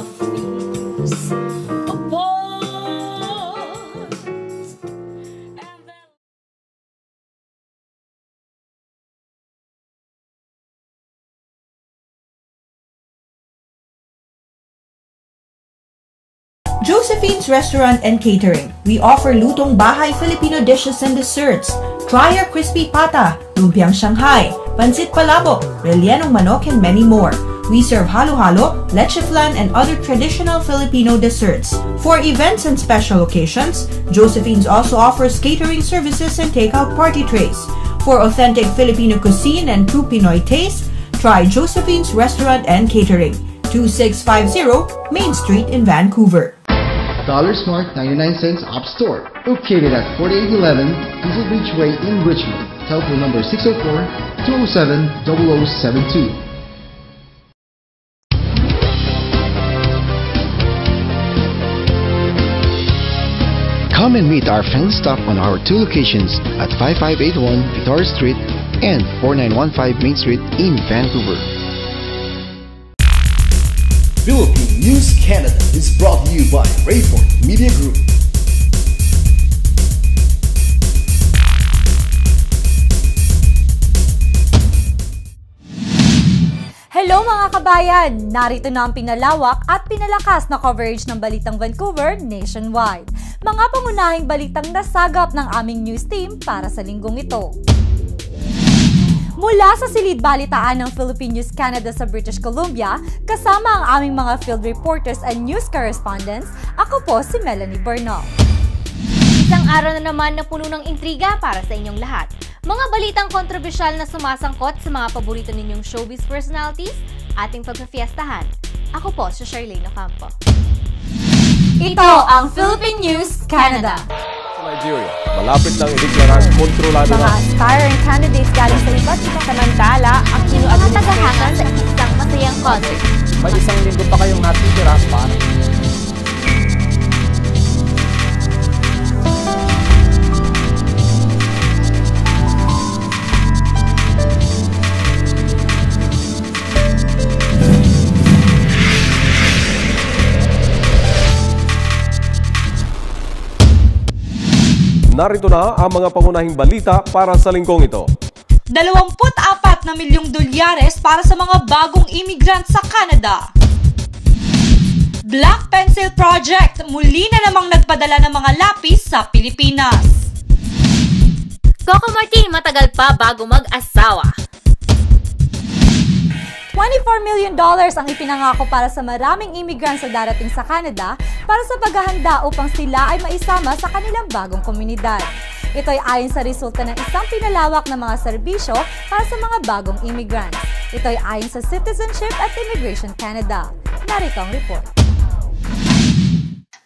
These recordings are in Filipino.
fears apart. Josephine's Restaurant and Catering. We offer lutong bahay Filipino dishes and desserts. Try our crispy pata, lumpiang Shanghai, pancit palabok, rellenong manok, and many more. We serve halo-halo, leche flan, and other traditional Filipino desserts. For events and special occasions, Josephine's also offers catering services and takeout party trays. For authentic Filipino cuisine and true Pinoy taste, try Josephine's Restaurant and Catering, 2650 Main Street in Vancouver. Dollar Smart 99 cents App Store, located at 4811 Diesel Beach Way in Richmond. Telephone number 604-207-0072. Come and meet our friendly staff on our two locations at 5581 Victoria Street and 4915 Main Street in Vancouver. Philippine News Canada is brought to you by Rayford Media Group. Hello mga kabayan! Narito na ang pinalawak at pinalakas na coverage ng Balitang Vancouver nationwide. Mga pangunahing balitang nasagap ng aming news team para sa linggong ito. Mula sa silid balitaan ng Philippine News Canada sa British Columbia, kasama ang aming mga field reporters and news correspondents, ako po si Melanie Bernal. Isang araw na naman na puno ng intriga para sa inyong lahat. Mga balitang kontrobersyal na sumasangkot sa mga paborito ninyong showbiz personalities, ating pagpafiestahan. Ako po si Charlene Ocampo. Ito ang Philippine News Canada. Nigeria, malapit lang ideklara kontrolado Mga aspiring candidates galing sa iba't ibang samantala ang Tagahangan sa isang masayang concert. May isang linggo pa kayong natitira para. Narito na ang mga pangunahing balita para sa linggong ito. 24 na milyong dolyares para sa mga bagong immigrant sa Canada. Black Pencil Project, muli na namang nagpadala ng mga lapis sa Pilipinas. Coco Martin, matagal pa bago mag-asawa. $24 million ang ipinangako para sa maraming immigrants sa darating sa Canada para sa paghahanda upang sila ay maisama sa kanilang bagong komunidad. Ito ay ayon sa resulta ng isang pinalawak na mga serbisyo para sa mga bagong immigrants. Ito ay ayon sa Citizenship at Immigration Canada. Narito ang report.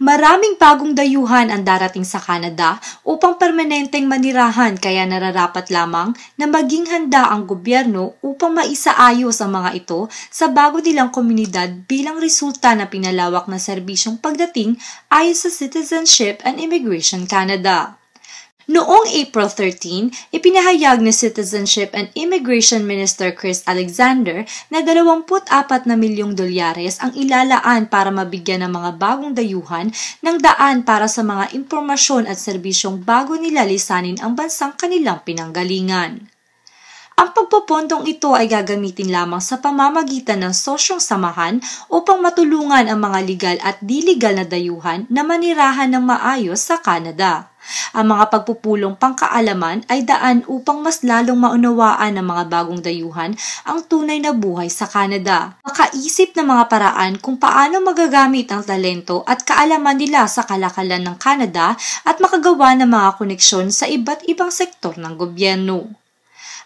Maraming bagong dayuhan ang darating sa Canada upang permanenteng manirahan kaya nararapat lamang na maging handa ang gobyerno upang maisaayos ang mga ito sa bago nilang komunidad bilang resulta na pinalawak na serbisyong pagdating ayon sa Citizenship and Immigration Canada. Noong April 13, ipinahayag ni Citizenship and Immigration Minister Chris Alexander na 24 na milyong dolyares ang ilalaan para mabigyan ng mga bagong dayuhan ng daan para sa mga impormasyon at serbisyong bago nila lisanin ang bansang kanilang pinanggalingan. Ang pagpupondong ito ay gagamitin lamang sa pamamagitan ng sosyong samahan upang matulungan ang mga legal at di-legal na dayuhan na manirahan ng maayos sa Canada. Ang mga pagpupulong pangkaalaman ay daan upang mas lalong maunawaan ng mga bagong dayuhan ang tunay na buhay sa Canada. Makaisip ng mga paraan kung paano magagamit ang talento at kaalaman nila sa kalakalan ng Canada at makagawa ng mga koneksyon sa iba't ibang sektor ng gobyerno.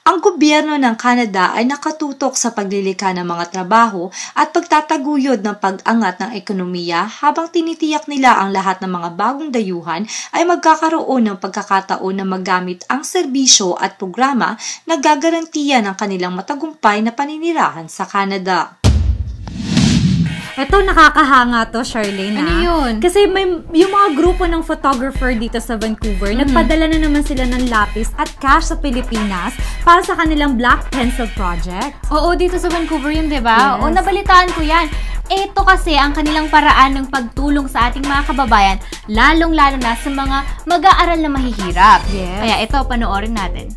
Ang gobyerno ng Canada ay nakatutok sa paglilikha ng mga trabaho at pagtataguyod ng pag-angat ng ekonomiya habang tinitiyak nila ang lahat ng mga bagong dayuhan ay magkakaroon ng pagkakataon na magamit ang serbisyo at programa na gagarantiya ng kanilang matagumpay na paninirahan sa Canada. Ito, nakakahanga to, Charlene. Ano yun? Kasi may, yung mga grupo ng photographer dito sa Vancouver, nagpadala na naman sila ng lapis at cash sa Pilipinas para sa kanilang Black Pencil Project. Oo, dito sa Vancouver yun, diba? Yes. O, nabalitaan ko yan. Ito kasi ang kanilang paraan ng pagtulong sa ating mga kababayan, lalong-lalo na sa mga mag-aaral na mahihirap. Yes. Kaya ito, panoorin natin.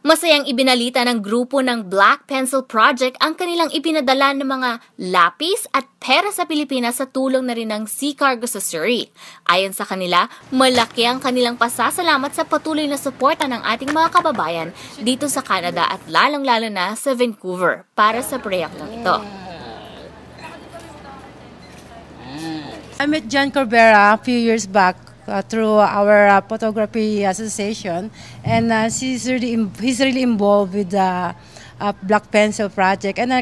Masayang ibinalita ng grupo ng Black Pencil Project ang kanilang ipinadala ng mga lapis at pera sa Pilipinas sa tulong na rin ng Sea Cargo sa Surrey. Ayon sa kanila, malaki ang kanilang pasasalamat sa patuloy na suporta ng ating mga kababayan dito sa Canada at lalong-lalo na sa Vancouver para sa proyektong ito. I met John Corbera a few years back through our photography association, and he's really involved with the Black Pencil Project, and I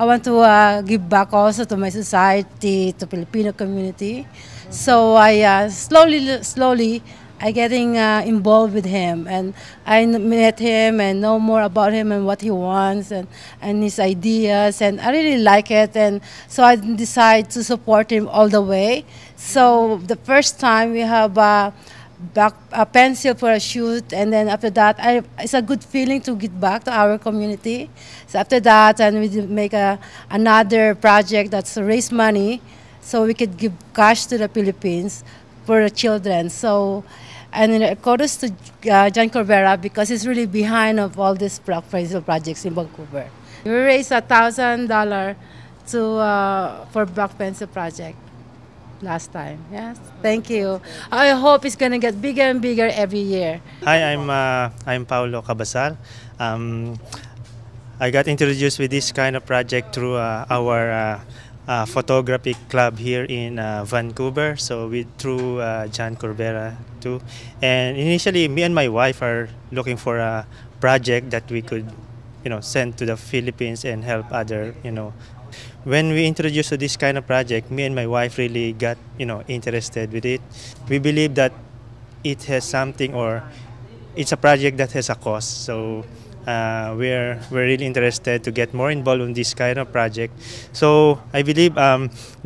want to give back also to my society, to Filipino community. So I slowly I getting involved with him, and I met him and know more about him and what he wants and his ideas, and I really like it, and so I decide to support him all the way. So the first time we have a pencil for a shoot, and then after that, it's a good feeling to give back to our community. So after that, and we make another project that's to raise money, so we could give cash to the Philippines for the children. So, and kudos to John Corbera because he's really behind of all these Black Pencil projects in Vancouver. We raised $1,000 for Black Pencil project last time. Yes, thank you. I hope it's gonna get bigger and bigger every year. Hi, I'm Paulo Cabasal. I got introduced with this kind of project through our photography club here in Vancouver. So through John Corbera too. And initially, me and my wife are looking for a project that we could, send to the Philippines and help other, When we introduced to this kind of project, me and my wife really got, interested with it. We believe that it has something, or it's a project that has a cost. So we're really interested to get more involved in this kind of project. So I believe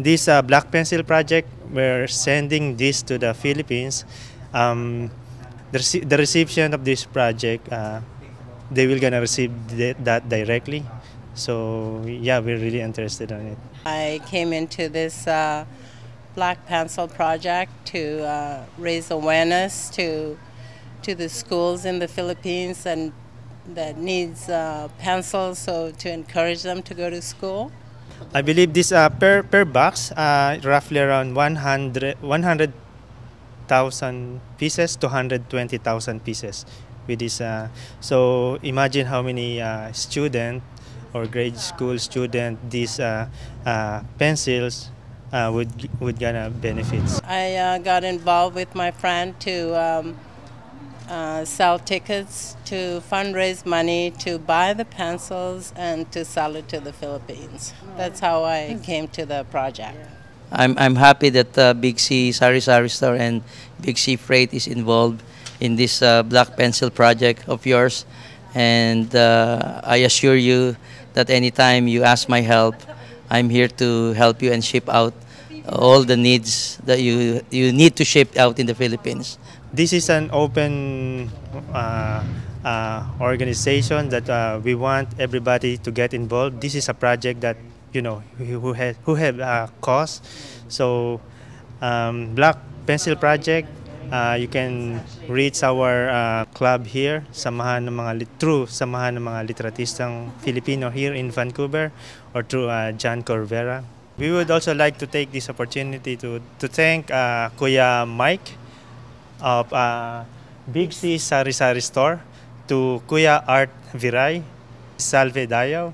this Black Pencil project, we're sending this to the Philippines. The reception of this project, they will gonna receive that directly. So yeah, we're really interested in it. I came into this Black Pencil project to raise awareness to the schools in the Philippines and that needs pencils, so to encourage them to go to school. I believe this per box, roughly around 100,000 pieces to 120,000 pieces. With this, so imagine how many students or grade school student these pencils would gonna benefits. I got involved with my friend to sell tickets to fundraise money to buy the pencils and to sell it to the Philippines. That's how I came to the project. I'm happy that Big C Sari Sari Store and Big C Freight is involved in this Black Pencil project of yours, and I assure you that anytime you ask my help, I'm here to help you and ship out all the needs that you need to ship out in the Philippines. This is an open organization that we want everybody to get involved. This is a project that who have a cause. So Black Pencil Project, you can reach our club here, Samahan ng mga Literatistang Filipino here in Vancouver, or through John Corbera. We would also like to take this opportunity to thank Kuya Mike of Big C Sari Sari Store, to Kuya Art Viray, Salve Dayaw,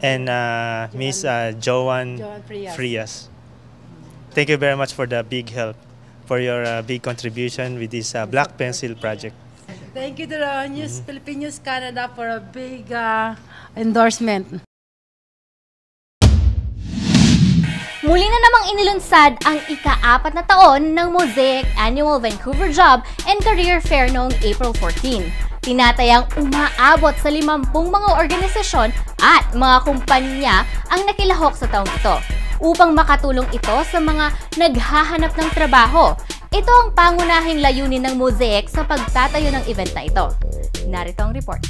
and Miss Joan Frias. Thank you very much for the big help, for your big contribution with this Black Pencil project. Thank you to the Philippine News Canada for a big endorsement. Muli na namang inilunsad ang ika-4 na taon ng Mosaic Annual Vancouver Job and Career Fair noong April 14. Tinatayang umaabot sa 50 mga organisasyon at mga kumpanya ang nakilahok sa taong ito, upang makatulong ito sa mga naghahanap ng trabaho. Ito ang pangunahing layunin ng Mosaic sa pagtatayo ng event na ito. Narito ang report.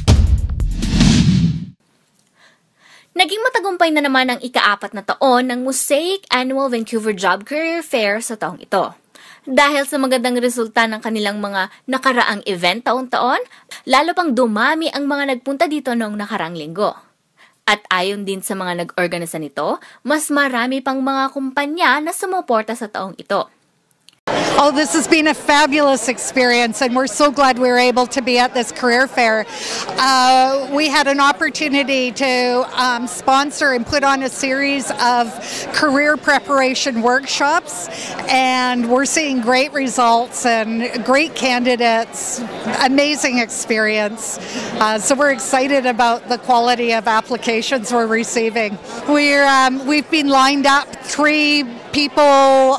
Naging matagumpay na naman ang ika-4 na taon ng Mosaic Annual Vancouver Job Career Fair sa taong ito. Dahil sa magandang resulta ng kanilang mga nakaraang event taon-taon, lalo pang dumami ang mga nagpunta dito noong nakaraang linggo. At ayon din sa mga nag-organisa nito, mas marami pang mga kumpanya na sumuporta sa taong ito. Oh, this has been a fabulous experience, and we're so glad we were able to be at this career fair. We had an opportunity to sponsor and put on a series of career preparation workshops, and we're seeing great results and great candidates, amazing experience. So we're excited about the quality of applications we're receiving. We've been lined up 3 people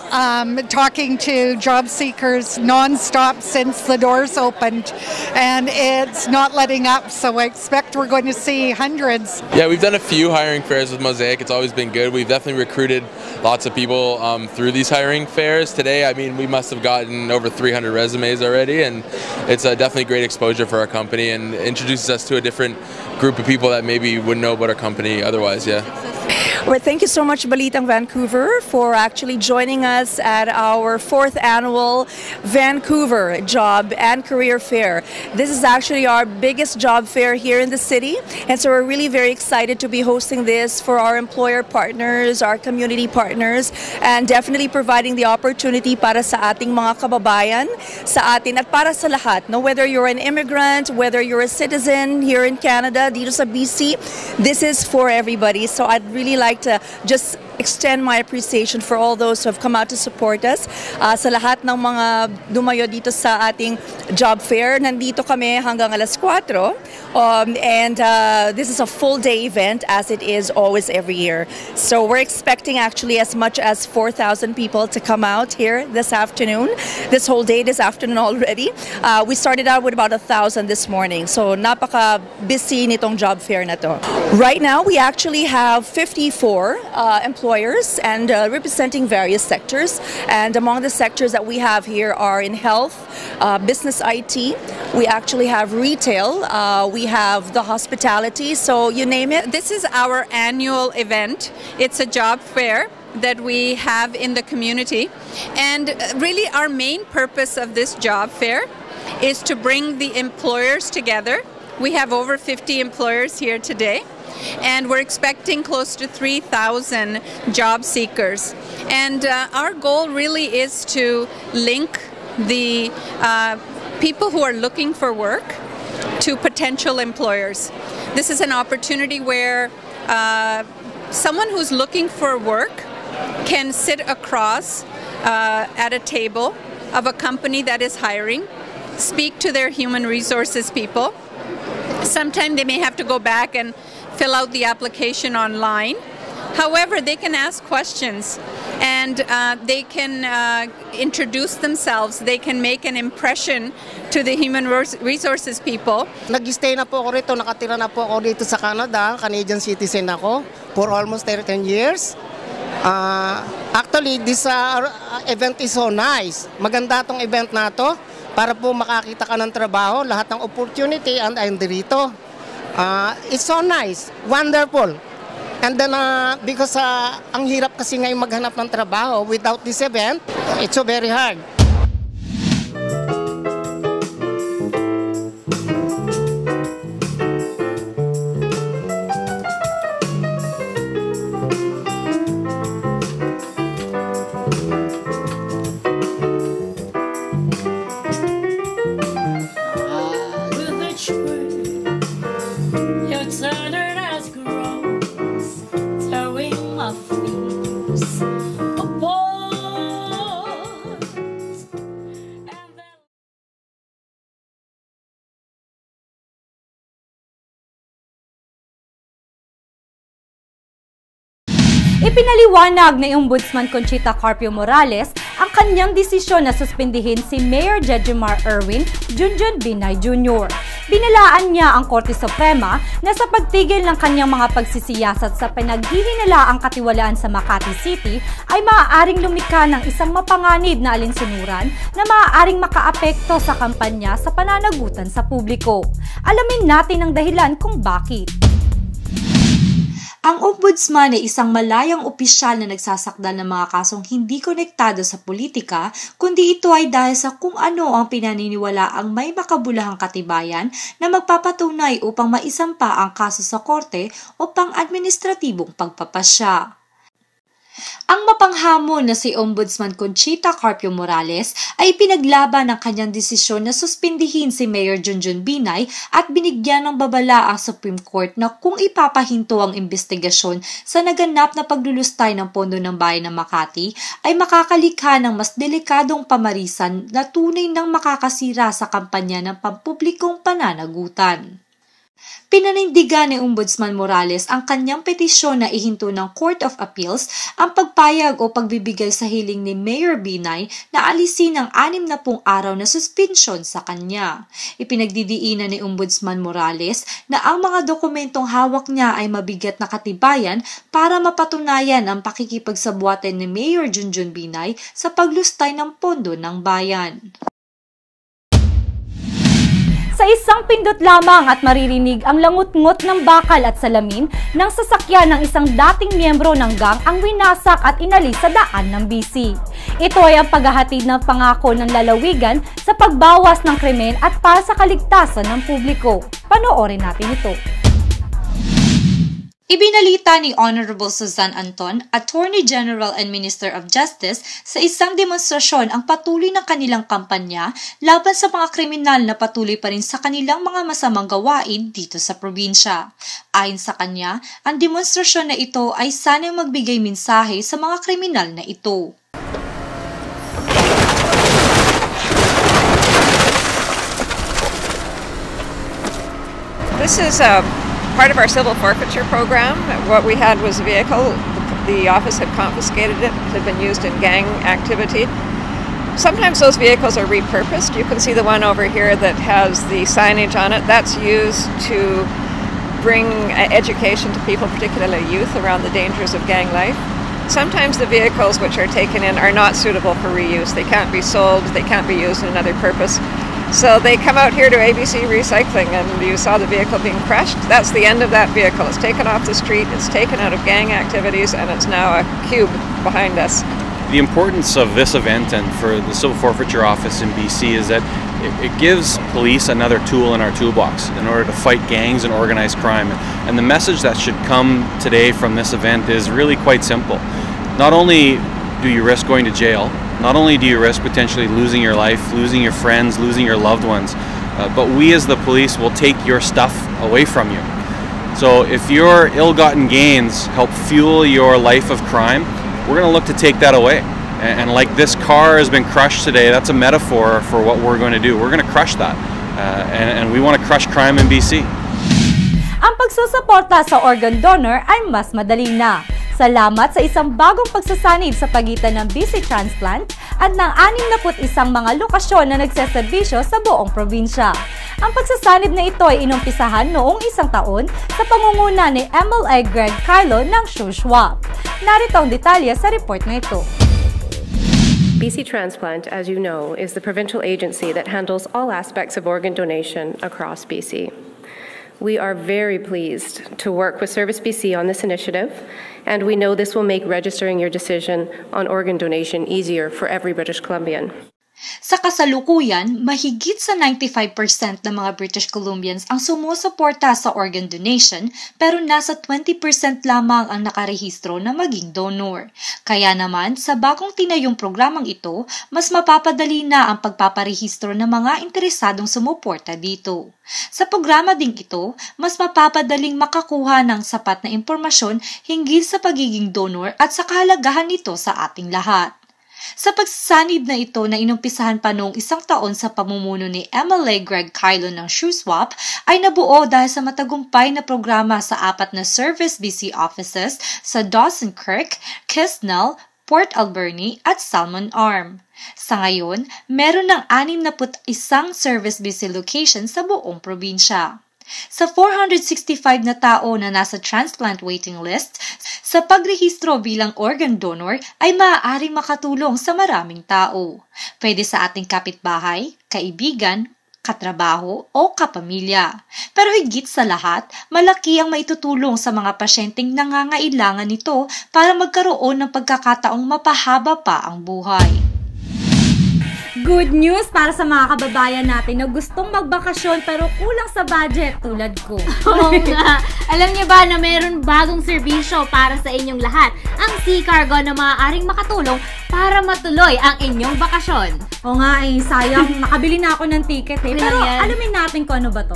talking to job seekers non-stop since the doors opened, and it's not letting up, so I expect we're going to see hundreds. Yeah, we've done a few hiring fairs with Mosaic. It's always been good. We've definitely recruited lots of people through these hiring fairs. Today, I mean, we must have gotten over 300 resumes already, and it's definitely great exposure for our company and introduces us to a different group of people that maybe wouldn't know about our company otherwise, yeah. Well, thank you so much, Balitang Vancouver, for actually joining us at our 4th annual Vancouver Job and Career Fair. This is actually our biggest job fair here in the city, and so we're really very excited to be hosting this for our employer partners, our community partners, and definitely providing the opportunity para sa ating mga kababayan, sa atin at para sa lahat. No, whether you're an immigrant, whether you're a citizen here in Canada, dito sa BC, this is for everybody. So I'd really like to just extend my appreciation for all those who have come out to support us. Sa lahat ng mga dumayo dito sa ating job fair, nandito kami hanggang alas 4. And this is a full day event, as it is always every year. So we're expecting actually as much as 4,000 people to come out here this afternoon, this whole day this afternoon already. We started out with about 1,000 this morning. So napaka-busy nitong job fair na to. Right now, we actually have 54 employers and representing various sectors. And among the sectors that we have here are in health, business IT, we actually have retail, we have the hospitality, so you name it. This is our annual event. It's a job fair that we have in the community. And really our main purpose of this job fair is to bring the employers together. We have over 50 employers here today, and we're expecting close to 3,000 job seekers. And our goal really is to link the people who are looking for work to potential employers. This is an opportunity where someone who's looking for work can sit across at a table of a company that is hiring, speak to their human resources people. Sometimes they may have to go back and fill out the application online. However, they can ask questions and they can introduce themselves. They can make an impression to the human resources people. Nag-stay na po ako rito, nakatira na po ako dito sa Canada, Canadian citizen ako for almost 10 years. Actually, this event is so nice. Maganda tong event na to para po makakita ka ng trabaho, lahat ng opportunity and dito. It's so nice, wonderful. And then because ang hirap kasi ngayon maghanap ng trabaho without this event, it's so very hard. Ipinaliwanag ni Ombudsman Conchita Carpio Morales ang kanyang desisyon na suspindihin si Mayor Jejomar Erwin Junjun Binay Jr. Binalaan niya ang Korte Suprema na sa pagtigil ng kanyang mga pagsisiyasat sa pinaghihinalaang katiwalaan sa Makati City ay maaaring lumikha ng isang mapanganib na alinsunuran na maaaring makaapekto sa kampanya sa pananagutan sa publiko. Alamin natin ang dahilan kung bakit. Ang ombudsman ay isang malayang opisyal na nagsasakdal ng mga kasong hindi konektado sa politika, kundi ito ay dahil sa kung ano ang pinaniniwala ang may makabulahang katibayan na magpapatunay upang maisampa ang kaso sa korte o pang-administratibong pagpapasya. Ang mapanghamon na si Ombudsman Conchita Carpio Morales ay pinaglaban ng kanyang desisyon na suspindihin si Mayor Junjun Binay at binigyan ng babala ang Supreme Court na kung ipapahinto ang investigasyon sa naganap na paglulustay ng pondo ng bayan ng Makati ay makakalikha ng mas delikadong pamarisan na tunay nang makakasira sa kampanya ng pampublikong pananagutan. Pinanindigan ni Ombudsman Morales ang kanyang petisyon na ihinto ng Court of Appeals ang pagpayag o pagbibigay sa hiling ni Mayor Binay na alisin ang 60 araw na suspensyon sa kanya. Ipinagdidiinan ni Ombudsman Morales na ang mga dokumentong hawak niya ay mabigat na katibayan para mapatunayan ang pakikipagsabuatan ni Mayor Junjun Binay sa paglustay ng pondo ng bayan. Sa isang pindot lamang at maririnig ang langut-ngot ng bakal at salamin ng sasakyan ng isang dating miyembro ng gang ang winasak at inalis sa daan ng BC. Ito ay ang paghahatid ng pangako ng lalawigan sa pagbawas ng krimen at para sa kaligtasan ng publiko. Panoorin natin ito. Ibinalita ni Honorable Suzanne Anton, Attorney General and Minister of Justice, sa isang demonstrasyon ang patuloy ng kanilang kampanya laban sa mga kriminal na patuloy pa rin sa kanilang mga masamang gawain dito sa probinsya. Ayon sa kanya, ang demonstrasyon na ito ay sana'y magbigay mensahe sa mga kriminal na ito. This is part of our civil forfeiture program. What we had was a vehicle. The office had confiscated it. It had been used in gang activity. Sometimes those vehicles are repurposed. You can see the one over here that has the signage on it. That's used to bring education to people, particularly youth, around the dangers of gang life. Sometimes the vehicles which are taken in are not suitable for reuse. They can't be sold. They can't be used in another purpose. So they come out here to ABC Recycling, and you saw the vehicle being crushed. That's the end of that vehicle. It's taken off the street, it's taken out of gang activities, and it's now a cube behind us. The importance of this event and for the Civil Forfeiture Office in BC is that it gives police another tool in our toolbox in order to fight gangs and organized crime. And the message that should come today from this event is really quite simple. Not only do you risk going to jail, not only do you risk potentially losing your life, losing your friends, losing your loved ones, but we as the police will take your stuff away from you. So if your ill-gotten gains help fuel your life of crime, we're going to look to take that away. And like this car has been crushed today, that's a metaphor for what we're going to do. We're going to crush that. And we want to crush crime in BC. Ang pagsusuporta sa organ donor ay mas madali na. Salamat sa isang bagong pagsasanib sa pagitan ng BC Transplant at ng 61 mga lokasyon na nagseserbisyo sa buong probinsya. Ang pagsasanib na ito ay inumpisahan noong 1 taon sa pangunguna ni MLA Greg Carlo ng SureSwap. Narito ang detalye sa report na ito. BC Transplant, as you know, is the provincial agency that handles all aspects of organ donation across BC. We are very pleased to work with Service BC on this initiative, and we know this will make registering your decision on organ donation easier for every British Columbian. Sa kasalukuyan, mahigit sa 95% ng mga British Columbians ang sumusuporta sa organ donation, pero nasa 20% lamang ang nakarehistro na maging donor. Kaya naman, sa bagong tinayong programang ito, mas mapapadali na ang pagpaparehistro ng mga interesadong sumuporta dito. Sa programa ding ito, mas mapapadaling makakuha ng sapat na impormasyon hinggil sa pagiging donor at sa kahalagahan nito sa ating lahat. Sa pagsasanib na ito na inumpisahan pa noong 1 taon sa pamumuno ni MLA Greg Carlo ng SureSwap ay nabuo dahil sa matagumpay na programa sa 4 na Service BC offices sa Dawson Creek, Kisnell, Port Alberni at Salmon Arm. Sa ngayon, meron ng 61 Service BC locations sa buong probinsya. Sa 465 na tao na nasa transplant waiting list, sa pagrehistro bilang organ donor ay maaaring makatulong sa maraming tao. Pwede sa ating kapitbahay, kaibigan, katrabaho o kapamilya. Pero higit sa lahat, malaki ang maitutulong sa mga pasyenteng nangangailangan nito para magkaroon ng pagkakataong mapahaba pa ang buhay. Good news para sa mga kababayan natin na gustong magbakasyon pero kulang sa budget tulad ko. Oo nga. Alam niyo ba na meron bagong serbisyo para sa inyong lahat? Ang Sea Cargo na maaaring makatulong para matuloy ang inyong bakasyon. Oo nga sayang. Nakabili na ako ng ticket Pero alamin natin kung ano ba to.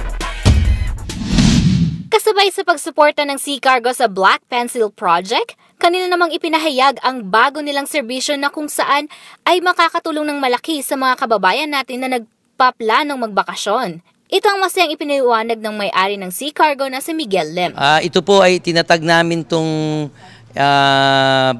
Kasabay sa pagsuporta ng Sea Cargo sa Black Pencil Project, kanina namang ipinahayag ang bago nilang serbisyo na kung saan ay makakatulong ng malaki sa mga kababayan natin na nagpaplanong magbakasyon. Ito ang masayang ipiniwanag ng may-ari ng Sea Cargo na si Miguel Lim. Ito po ay tinatag namin itong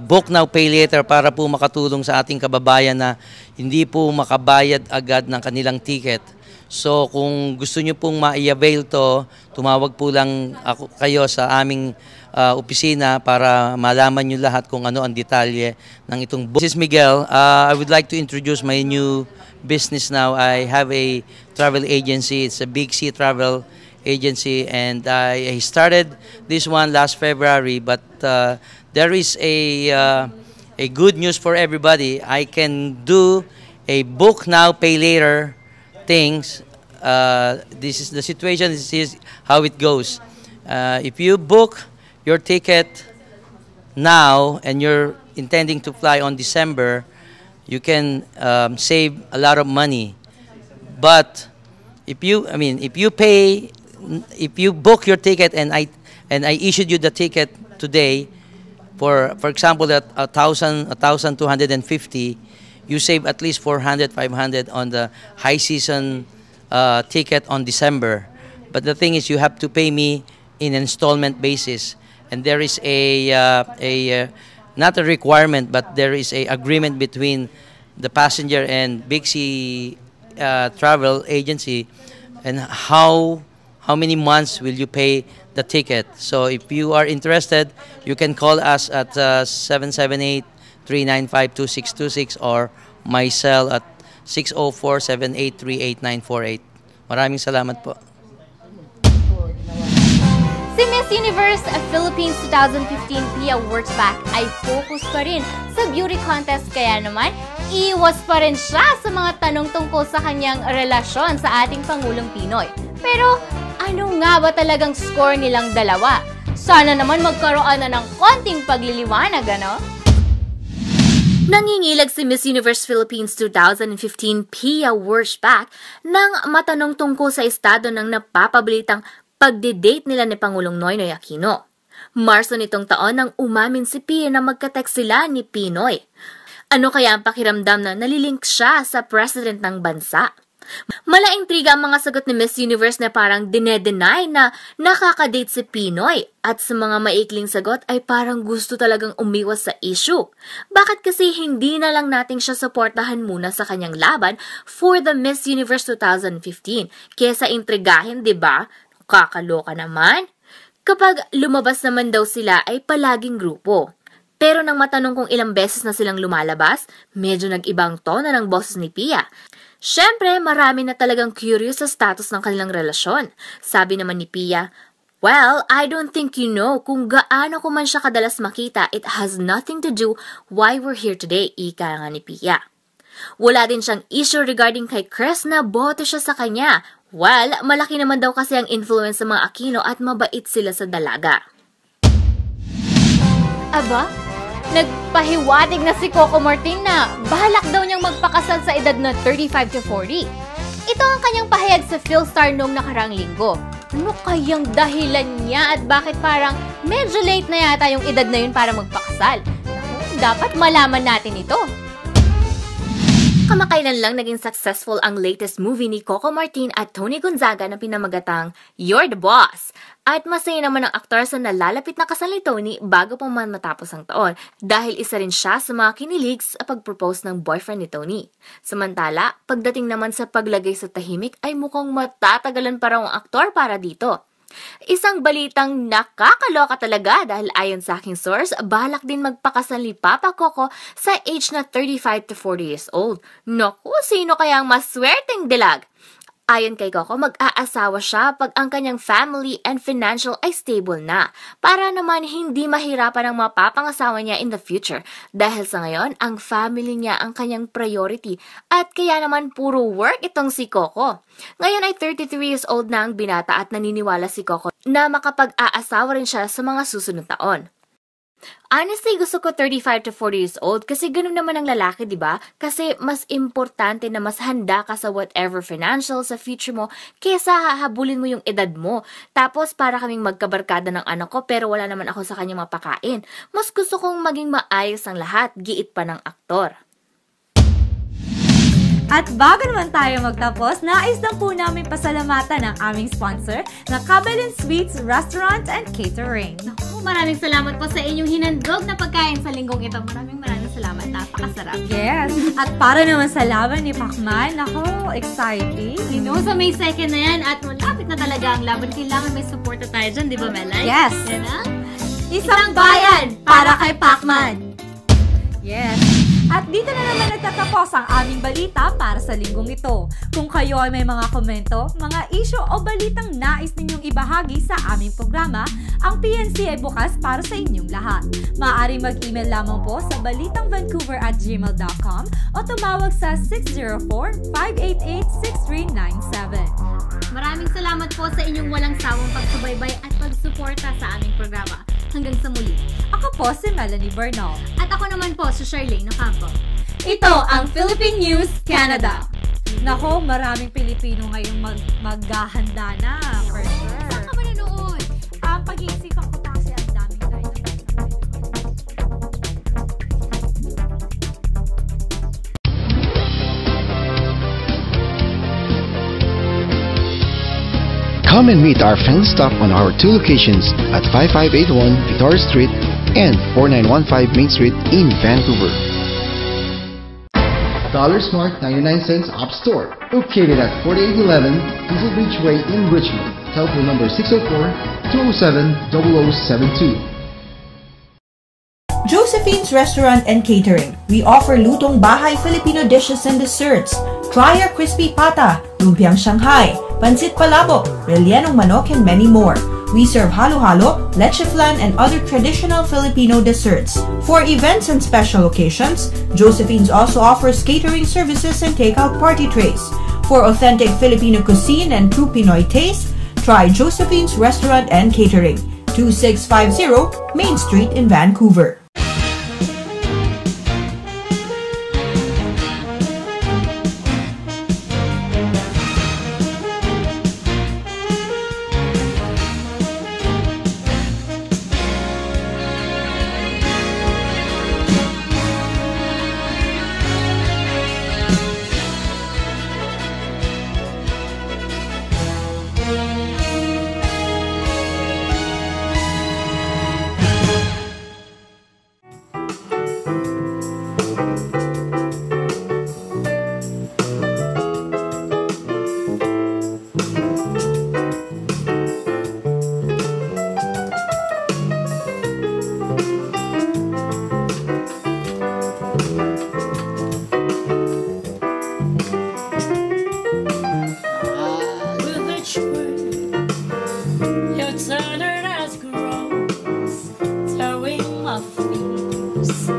book now, pay later para po makatulong sa ating kababayan na hindi po makabayad agad ng kanilang ticket. So kung gusto nyo pong ma-i-avail to, tumawag po lang kayo sa aming opisina para malaman nyo lahat kung ano ang detalye ng itong book. This is Miguel. I would like to introduce my new business now. I have a travel agency. It's a Big C Travel Agency, and I started this one last February, but there is a good news for everybody. I can do a book now, pay later things. This is the situation. This is how it goes. If you book your ticket now and you're intending to fly on December, you can save a lot of money. But if you book your ticket and I issued you the ticket today for example at 1,250, you save at least 400, 500 on the high season ticket on December. But the thing is, you have to pay me in installment basis, and there is not a requirement, but there is a agreement between the passenger and Big C Travel Agency, and how many months will you pay the ticket. So if you are interested, you can call us at 778-395-2626 or my cell at 604-783-8948. Maraming salamat po. Si Miss Universe Philippines 2015 Pia Works Back ay focus pa rin sa beauty contest, kaya naman iwas pa rin siya sa mga tanong tungkol sa kanyang relasyon sa ating Pangulong Pinoy. Pero ano nga ba talagang score nilang dalawa? Sana naman magkaroon na ng konting pagliliwanag, ano? Nangingilag si Miss Universe Philippines 2015 Pia Wurschbach nang matanong tungkol sa estado ng napapabilitang pagde-date nila ni Pangulong Noynoy Aquino. Marso nitong taon nang umamin si Pia na magka-text sila ni Pinoy. Ano kaya ang pakiramdam na nalilink siya sa president ng bansa? Mala-intriga ang mga sagot ni Miss Universe na parang dine-deny na nakaka-date si Pinoy, at sa mga maikling sagot ay parang gusto talagang umiwas sa issue. Bakit kasi hindi na lang natin siya suportahan muna sa kanyang laban for the Miss Universe 2015 kesa intrigahin, di ba? Kakaloka naman. Kapag lumabas naman daw sila ay palaging grupo. Pero nang matanong kung ilang beses na silang lumalabas, medyo nag-ibang tono ng boses ni Pia. Siyempre, marami na talagang curious sa status ng kanilang relasyon. Sabi naman ni Pia, "Well, I don't think you know kung gaano ko man siya kadalas makita. It has nothing to do why we're here today," ika nga ni Pia. Wala din siyang issue regarding kay Chris na boto siya sa kanya. Well, malaki naman daw kasi ang influence sa mga Aquino at mabait sila sa dalaga. Aba? Nagpahiwatig na si Coco Martin na bahalak daw niyang magpakasal sa edad na 35 to 40. Ito ang kanyang pahayag sa Philstar noong nakaraang linggo. Ano kayang dahilan niya at bakit parang medyo late na yata yung edad na yun para magpakasal? Dapat malaman natin ito. Kamakailan lang naging successful ang latest movie ni Coco Martin at Tony Gonzaga na pinamagatang You're the Boss. At masaya naman ang aktor sa nalalapit na kasal ni Tony bago pa man matapos ang taon dahil isa rin siya sa mga kinilig sa pag-propose ng boyfriend ni Tony. Samantala, pagdating naman sa paglagay sa tahimik ay mukhang matatagalan pa raw ang aktor para dito. Isang balitang nakakaloka talaga dahil ayon sa aking source, balak din magpakasal ni Papa Coco sa age na 35 to 40 years old. Naku, sino kaya ang maswerteng dilag? Ayon kay Coco, mag-aasawa siya pag ang kanyang family and financial ay stable na, para naman hindi mahirapan ang mapapangasawa niya in the future. Dahil sa ngayon, ang family niya ang kanyang priority at kaya naman puro work itong si Coco. Ngayon ay 33 years old na ang binata at naniniwala si Coco na makapag-aasawa rin siya sa mga susunod taon. Honestly, gusto ko 35 to 40 years old kasi ganun naman ang lalaki, di ba? Kasi mas importante na mas handa ka sa whatever financial sa future mo kesa hahabulin mo yung edad mo. Tapos para kaming magkabarkada ng anak ko pero wala naman ako sa kanya mapakain. Mas gusto kong maging maayos ang lahat, giit pa ng aktor. At bago naman tayo magtapos, nais lang po namin pasalamatan ang aming sponsor na Cabelin Sweets Restaurant and Catering. Naku, maraming salamat po sa inyong hinandog na pagkain sa linggong ito. Maraming salamat. Napakasarap. Yes. At para naman sa laban ni Pacman, naku, exciting. Sa May 2nd na yan at malapit na talaga ang laban. Kailangan may support na tayo dyan, di ba, Melay? Yes. Yan na? Isang bayan para kay Pacman. Yes. At dito na naman nagtatapos ang aming balita para sa linggong ito. Kung kayo ay may mga komento, mga issue o balitang nais ninyong ibahagi sa aming programa, ang PNC ay bukas para sa inyong lahat. Maaaring mag-email lamang po sa balitangvancouver@gmail.com o tumawag sa 604-588-6397. Maraming salamat po sa inyong walang sawang pagsubaybay at pagsuporta sa aming programa. Hanggang sa muli. Ako po si Melanie Bernal. At ako naman po si Charlene Ocampo. Ito ang Philippine News Canada. Nako, maraming Pilipino ngayong maghahanda na. For sure. Saan ka ba nanood? Pag-iisipan ko kasi ang daming dynamite. Come and meet our fan staff on our two locations at 5581 Victoria Street and 4915 Main Street in Vancouver. Dollar Smart 99 cents App Store, located at 4811 Diesel Beach Way in Richmond. Telephone number 604-207-0072. Josephine's Restaurant and Catering. We offer lutong bahay Filipino dishes and desserts. Try our crispy pata, lumpiang Shanghai, pancit palabok, rellenong manok, and many more. We serve halo-halo, leche flan, and other traditional Filipino desserts. For events and special occasions, Josephine's also offers catering services and takeout party trays. For authentic Filipino cuisine and true Pinoy taste, try Josephine's Restaurant and Catering, 2650 Main Street in Vancouver. Southern as grows, towing my fears.